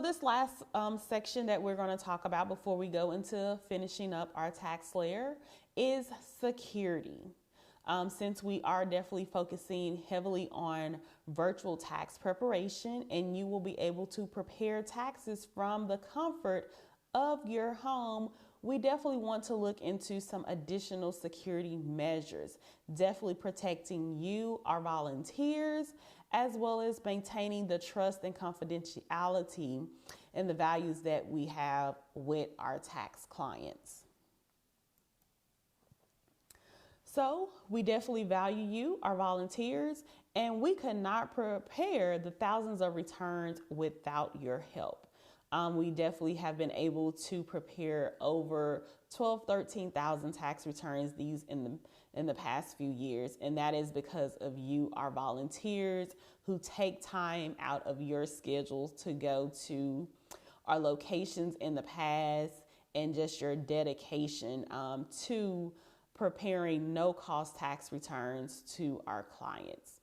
this last section that we're going to talk about before we go into finishing up our tax layer is security. Since we are definitely focusing heavily on virtual tax preparation, and you will be able to prepare taxes from the comfort of your home, we definitely want to look into some additional security measures, definitely protecting you, our volunteers, as well as maintaining the trust and confidentiality and the values that we have with our tax clients. So we definitely value you, our volunteers, and we could not prepare the thousands of returns without your help. We definitely have been able to prepare over 13,000 tax returns in the past few years, and that is because of you, our volunteers, who take time out of your schedules to go to our locations in the past, and just your dedication to preparing no-cost tax returns to our clients.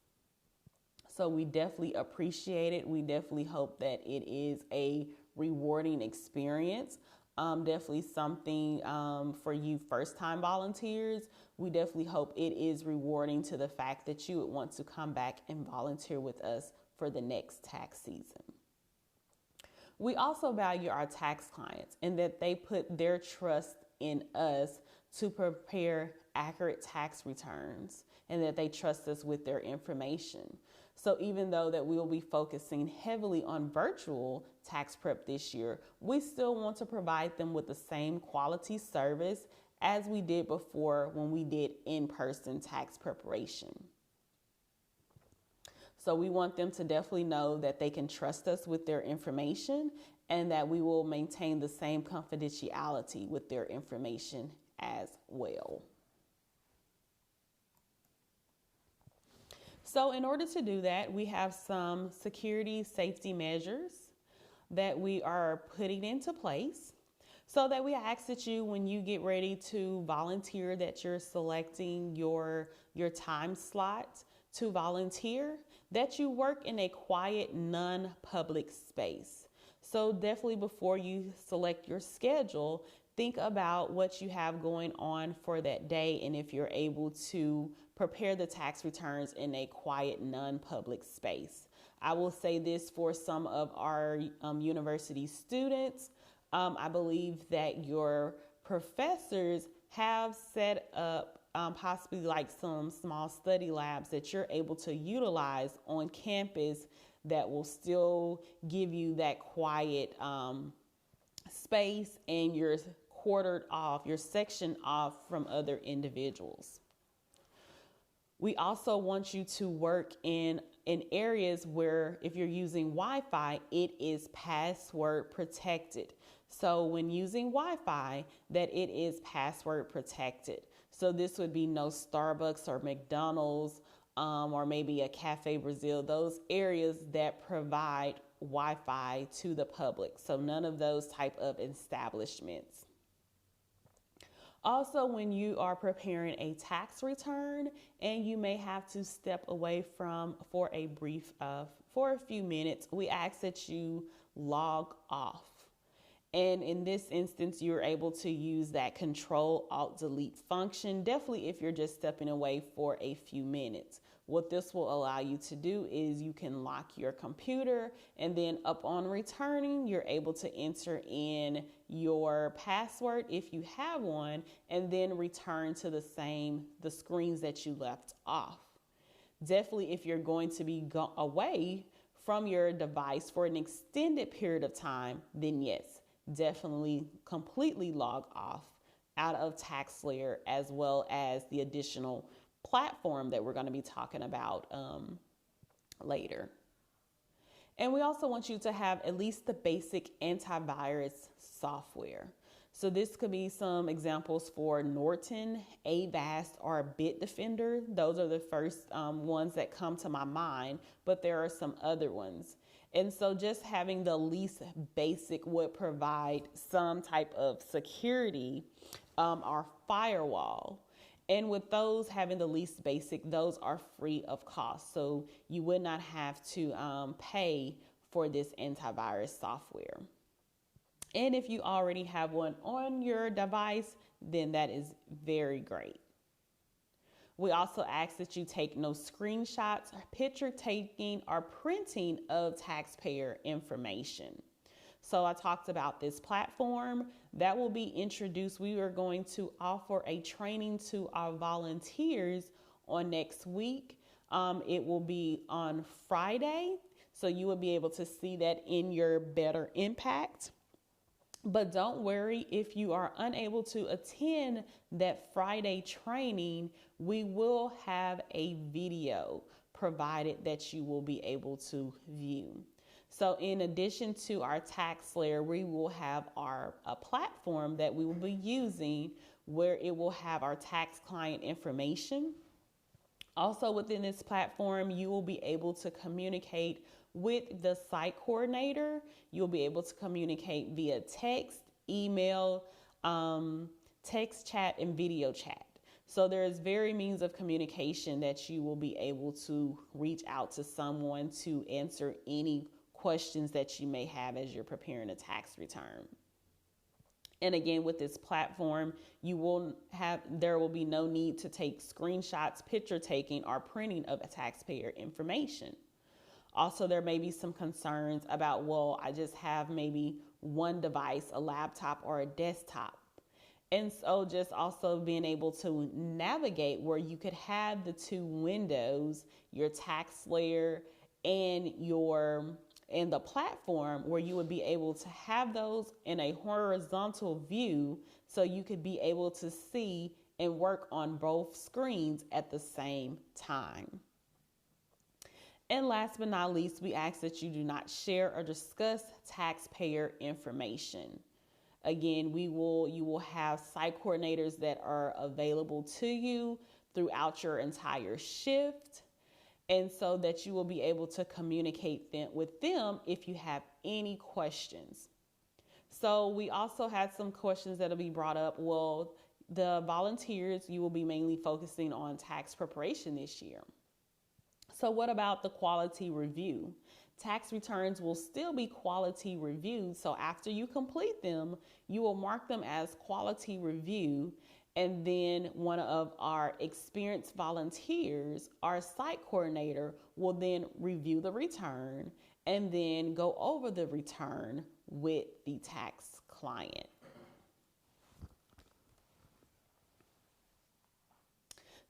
So we definitely appreciate it. We definitely hope that it is a rewarding experience. Definitely something for you first-time volunteers. We definitely hope it is rewarding to the fact that you would want to come back and volunteer with us for the next tax season. We also value our tax clients and that they put their trust in us to prepare accurate tax returns, and that they trust us with their information. So even though that we will be focusing heavily on virtual tax prep this year, we still want to provide them with the same quality service as we did before when we did in-person tax preparation. So we want them to definitely know that they can trust us with their information, and that we will maintain the same confidentiality with their information as well. So in order to do that, we have some security safety measures that we are putting into place, so that we ask that you, when you get ready to volunteer, that you're selecting your time slot to volunteer, that you work in a quiet, non-public space. So definitely before you select your schedule, think about what you have going on for that day, and if you're able to prepare the tax returns in a quiet, non-public space. I will say this for some of our university students. I believe that your professors have set up possibly like some small study labs that you're able to utilize on campus that will still give you that quiet space, and you're quartered off, you're sectioned off from other individuals. We also want you to work in areas where, if you're using Wi-Fi, it is password protected. So when using Wi-Fi, that it is password protected. So this would be no Starbucks or McDonald's or maybe a Cafe Brazil, those areas that provide Wi-Fi to the public. So none of those type of establishments. Also, when you are preparing a tax return and you may have to step away for a few minutes, we ask that you log off. And in this instance, you're able to use that Control-Alt-Delete function, definitely if you're just stepping away for a few minutes. What this will allow you to do is you can lock your computer, and then upon returning, you're able to enter in your password if you have one, and then return to the screens that you left off. Definitely if you're going to be away from your device for an extended period of time, then yes, definitely completely log off out of TaxSlayer, as well as the additional platform that we're going to be talking about later. And we also want you to have at least the basic antivirus software. So this could be some examples for Norton, Avast, or Bitdefender. Those are the first ones that come to my mind, but there are some other ones. And so just having the least basic would provide some type of security, our firewall. And with those having the least basic, those are free of cost. So you would not have to pay for this antivirus software. And if you already have one on your device, then that is very great. We also ask that you take no screenshots, picture taking, or printing of taxpayer information. So I talked about this platform that will be introduced. We are going to offer a training to our volunteers on next week. It will be on Friday, so you will be able to see that in your Better Impact. But don't worry, if you are unable to attend that Friday training, we will have a video provided that you will be able to view. So in addition to our tax layer, we will have a platform that we will be using where it will have our tax client information. Also within this platform, you will be able to communicate with the site coordinator. You'll be able to communicate via text, email, text chat, and video chat. So there's various means of communication that you will be able to reach out to someone to answer any questions that you may have as you're preparing a tax return. And again, with this platform, there will be no need to take screenshots, picture taking, or printing of a taxpayer information. Also, there may be some concerns about, well, I just have maybe one device, a laptop or a desktop. And so just also being able to navigate where you could have the two windows, your tax layer and the platform, where you would be able to have those in a horizontal view so you could be able to see and work on both screens at the same time. And last but not least, we ask that you do not share or discuss taxpayer information. Again, you will have site coordinators that are available to you throughout your entire shift, and so that you will be able to communicate with them if you have any questions. So we also had some questions that'll be brought up. Well, the volunteers, you will be mainly focusing on tax preparation this year. So what about the quality review? Tax returns will still be quality reviewed. So after you complete them, you will mark them as quality review. And then one of our experienced volunteers, our site coordinator, will then review the return and then go over the return with the tax client.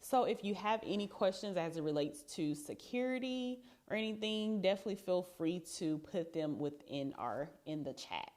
So if you have any questions as it relates to security or anything, definitely feel free to put them in the chat.